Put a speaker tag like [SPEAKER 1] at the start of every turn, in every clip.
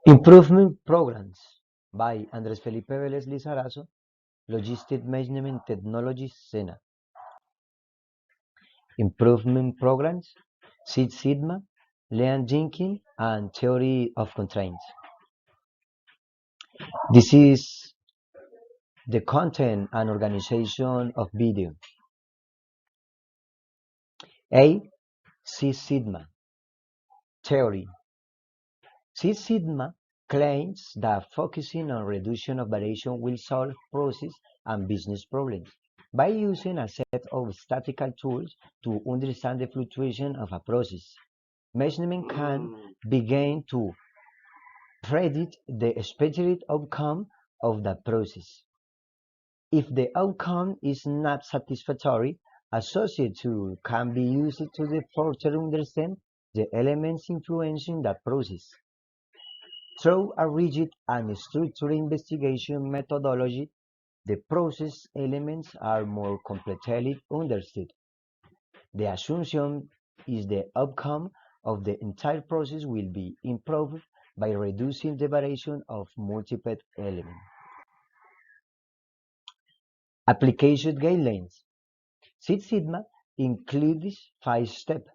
[SPEAKER 1] Improvement Programs by Andrés Felipe Vélez Lizarazo, Logistic Management Technologies, SENA. Improvement Programs, Six Sigma, Lean Thinking, and Theory of Constraints. This is the content and organization of video. A. Six Sigma Theory. Six Sigma claims that focusing on reduction of variation will solve process and business problems by using a set of statistical tools to understand the fluctuation of a process. Measurement can begin to predict the expected outcome of the process. If the outcome is not satisfactory, a associated tool can be used to further understand the elements influencing that process. Through a rigid and structured investigation methodology, the process elements are more completely understood. The assumption is the outcome of the entire process will be improved by reducing the variation of multiple elements. Application guidelines. Six Sigma includes 5 steps: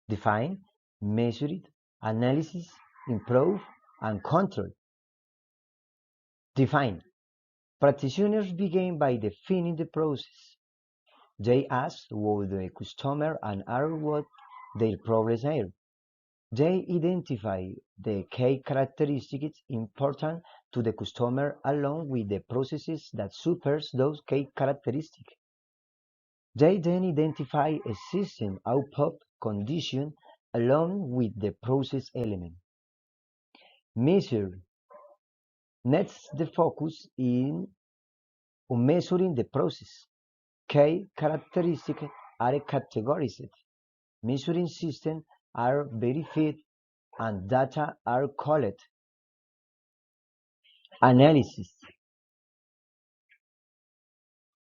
[SPEAKER 1] define, measure, analysis, improve, and control. Define. Practitioners begin by defining the process. They ask what the customer and are what their problems are. They identify the key characteristics important to the customer along with the processes that support those key characteristics. They then identify a system output condition along with the process element. Measure. Next, the focus in on measuring the process. Key characteristics are categorized. Measuring systems are verified and data are collected. Analysis.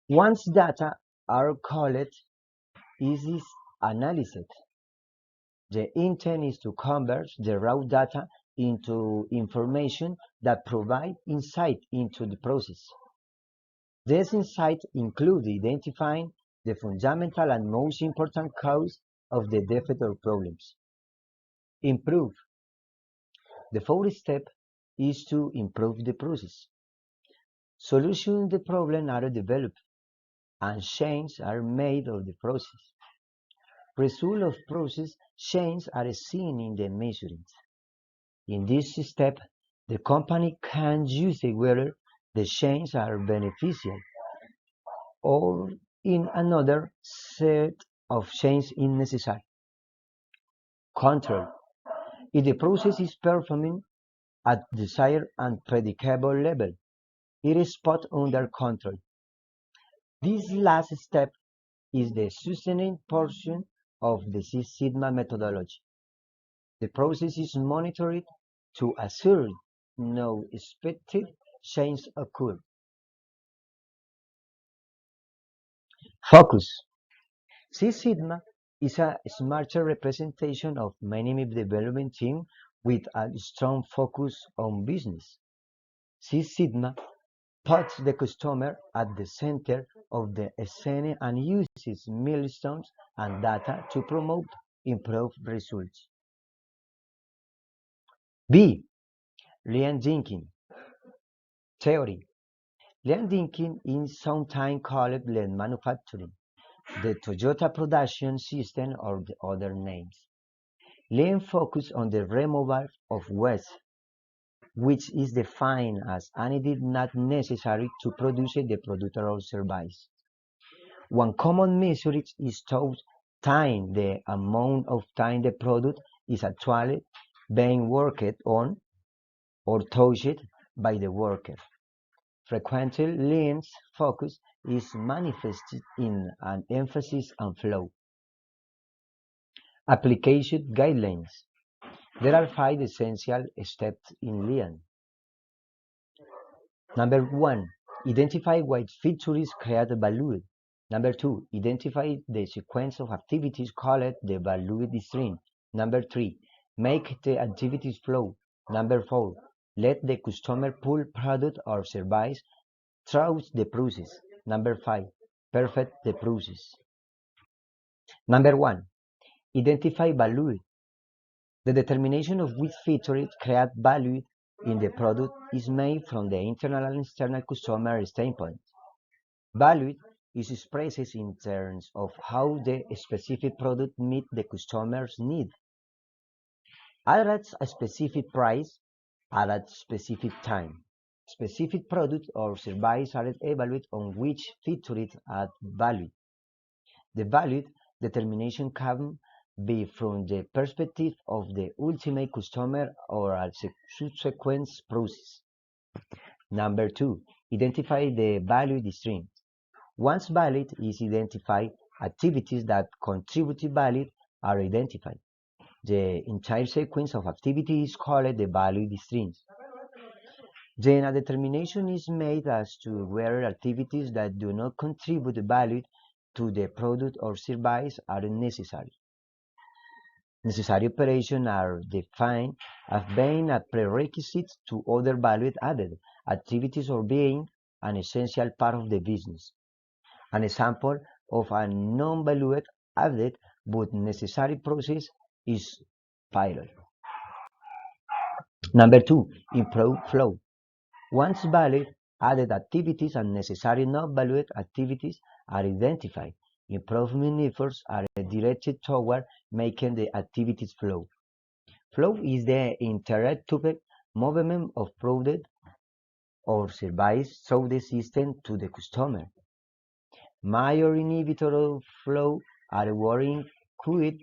[SPEAKER 1] Once data are collected, it is analyzed. The intent is to convert the raw data into information that provide insight into the process. These insights include identifying the fundamental and most important cause of the defect or problems. Improve. The fourth step is to improve the process. Solutions to the problem are developed and changes are made of the process. Results of process changes are seen in the measurement. In this step, the company can use whether the changes are beneficial or in another set of changes is necessary. Control. If the process is performing at desired and predictable level, it is put under control. This last step is the sustaining portion of the Six Sigma methodology. The process is monitored to assure no expected change occur. Focus. Six Sigma is a smarter representation of many development team with a strong focus on business. Six Sigma puts the customer at the center of the scene and uses milestones and data to promote improved results. B. Lean thinking. Theory. Lean thinking is sometimes called lean manufacturing, the Toyota production system, or the other names. Lean focuses on the removal of waste, which is defined as anything not necessary to produce the product or service. One common measure is total time, the amount of time the product is actually being worked on or touched by the worker. Frequently, Lean's focus is manifested in an emphasis on flow. Application guidelines. There are 5 essential steps in Lean. Number 1. Identify what features create value. Number 2. Identify the sequence of activities called the value stream. Number 3. Make the activities flow. Number 4, let the customer pull product or service throughout the process. Number 5, perfect the process. Number 1, identify value. The determination of which feature create value in the product is made from the internal and external customer standpoint. Value is expressed in terms of how the specific product meets the customer's need. At a specific price, at a specific time. Specific products or services are evaluated on which features add value. The value determination can be from the perspective of the ultimate customer or a subsequent process. Number 2, identify the value stream. Once value is identified, activities that contribute to value are identified. The entire sequence of activities is called the value streams. Then a determination is made as to whether activities that do not contribute value to the product or service are necessary. Necessary operations are defined as being a prerequisite to other value-added activities or being an essential part of the business. An example of a non-value-added but necessary process is payroll. Number 2, improve flow. Once value-added activities and necessary non-value activities are identified, improvement efforts are directed toward making the activities flow. Flow is the interactive movement of product or service through the system to the customer. Major inhibitors of flow are worrying, queuing,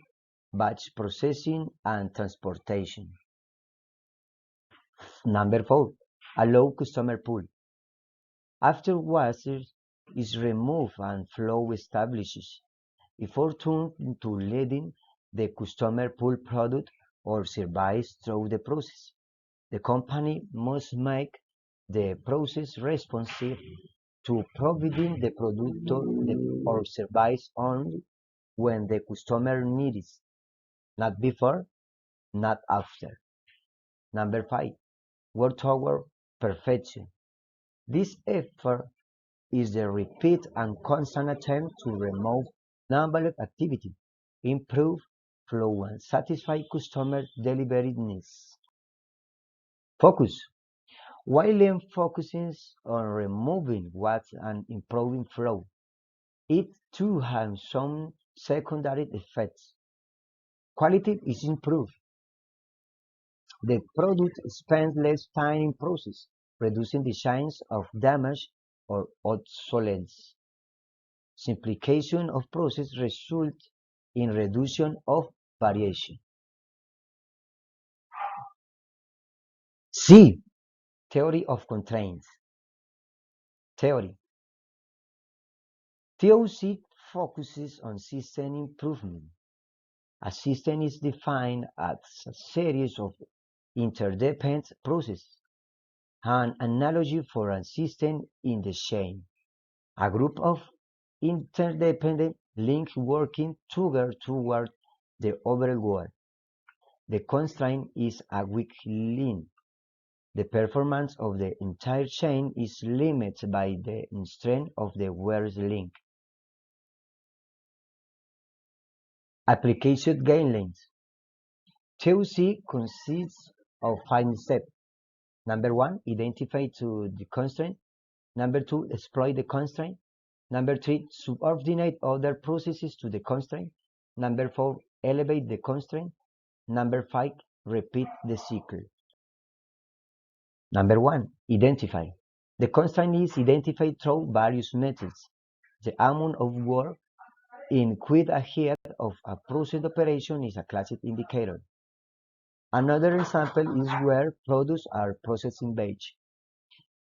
[SPEAKER 1] batch processing, and transportation. Number 4, allow customer pull. After water is removed and flow establishes, effort to leading the customer pull product or service through the process. The company must make the process responsive to providing the product or service only when the customer needs, not before, not after. Number 5, work toward perfection. This effort is the repeat and constant attempt to remove non-value activity, improve flow, and satisfy customer delivery needs. Focus. While it focuses on removing waste and improving flow, it too has some secondary effects. Quality is improved. The product spends less time in process, reducing the chance of damage or obsolescence. Simplification of process results in reduction of variation. C. Theory of constraints. Theory. TOC focuses on system improvement. A system is defined as a series of interdependent processes. An analogy for a system in the chain. A group of interdependent links working together toward the overall goal. The constraint is a weak link. The performance of the entire chain is limited by the strength of the weak link. Application guidelines. TOC consists of 5 steps. Number 1, identify the constraint. Number 2, exploit the constraint. Number 3, subordinate other processes to the constraint. Number 4, elevate the constraint. Number 5, repeat the cycle. Number 1, identify. The constraint is identified through various methods. The amount of work in quit ahead of a process operation is a classic indicator. Another example is where products are processed in batch.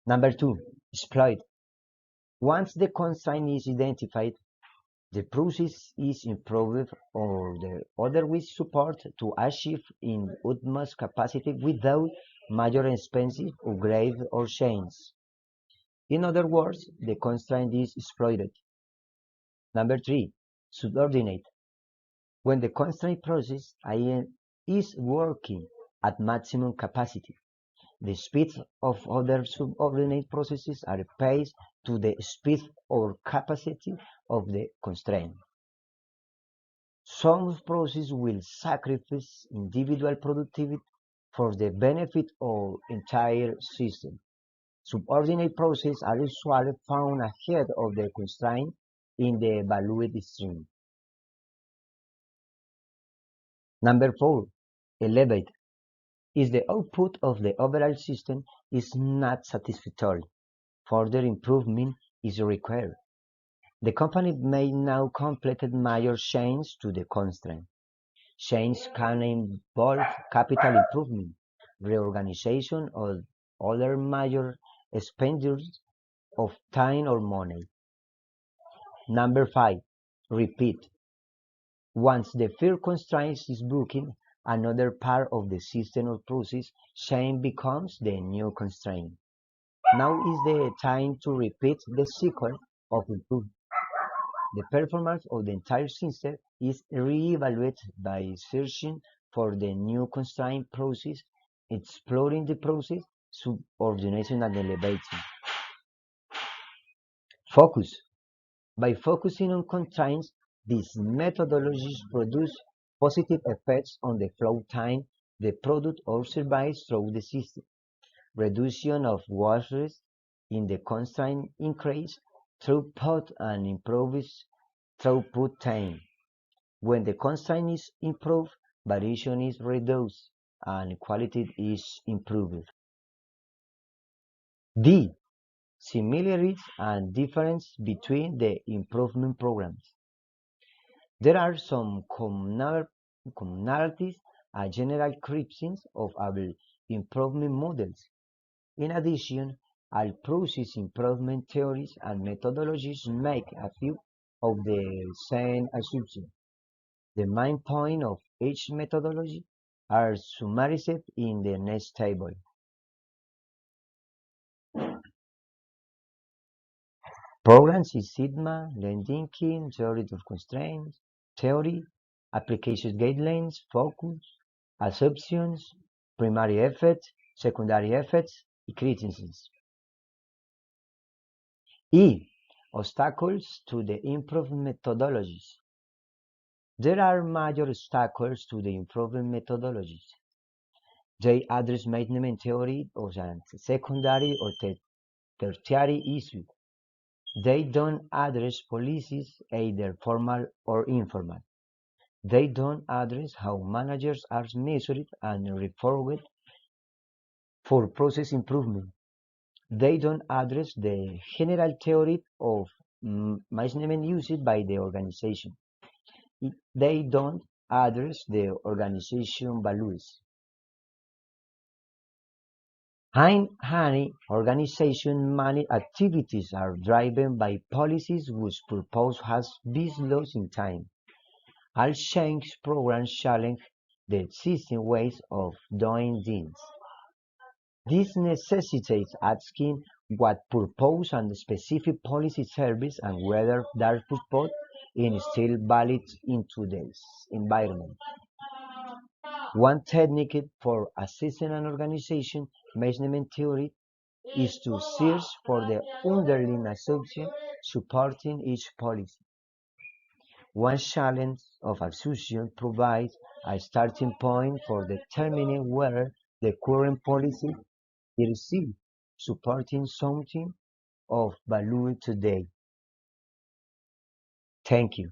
[SPEAKER 1] Number 2, exploit. Once the constraint is identified, the process is improved or the other with support to achieve in utmost capacity without major expenses, upgrades, or changes. In other words, the constraint is exploited. Number 3, subordinate. When the constraint process is working at maximum capacity. The speed of other subordinate processes are paced to the speed or capacity of the constraint. Some processes will sacrifice individual productivity for the benefit of entire system. Subordinate processes are usually found ahead of the constraint in the evaluated stream. Number 4. Elevate. If the output of the overall system is not satisfactory, further improvement is required. The company may now complete major changes to the constraint. Change can involve capital improvement, reorganization, or other major expenditures of time or money. Number 5. Repeat. Once the first constraint is broken, another part of the system or process change becomes the new constraint. Now is the time to repeat the cycle of improvement. The performance of the entire system is re-evaluated by searching for the new constraint process, exploring the process, subordination and elevation. Focus. By focusing on constraints, these methodologies produce positive effects on the flow time the product or service through the system. Reduction of washes in the constraint increase throughput and improves throughput time. When the constraint is improved, variation is reduced and quality is improved. D. Similarities and difference between the improvement programs. There are some commonalities and general criticisms of our improvement models. In addition, all process improvement theories and methodologies make a few of the same assumptions. The main points of each methodology are summarized in the next table. Programs is Sigma, Lean Thinking, Theory of Constraints, Theory, Application Guidelines, Focus, Assumptions, Primary Effects, Secondary Effects, y Criticisms. E. Obstacles to the improvement methodologies. There are major obstacles to the improvement methodologies. They address maintenance theory or secondary or tertiary issues. They don't address policies, either formal or informal. They don't address how managers are measured and reformed for process improvement. They don't address the general theory of management used by the organization. They don't address the organization values. Any organization managed activities are driven by policies whose purpose has been lost in time. All change programs challenge the existing ways of doing things. This necessitates asking what purpose and specific policy service and whether that purpose is still valid in today's environment. One technique for assessing an organization management theory is to search for the underlying assumption supporting each policy. One challenge of assumption provides a starting point for determining whether the current policy is still supporting something of value today. Thank you.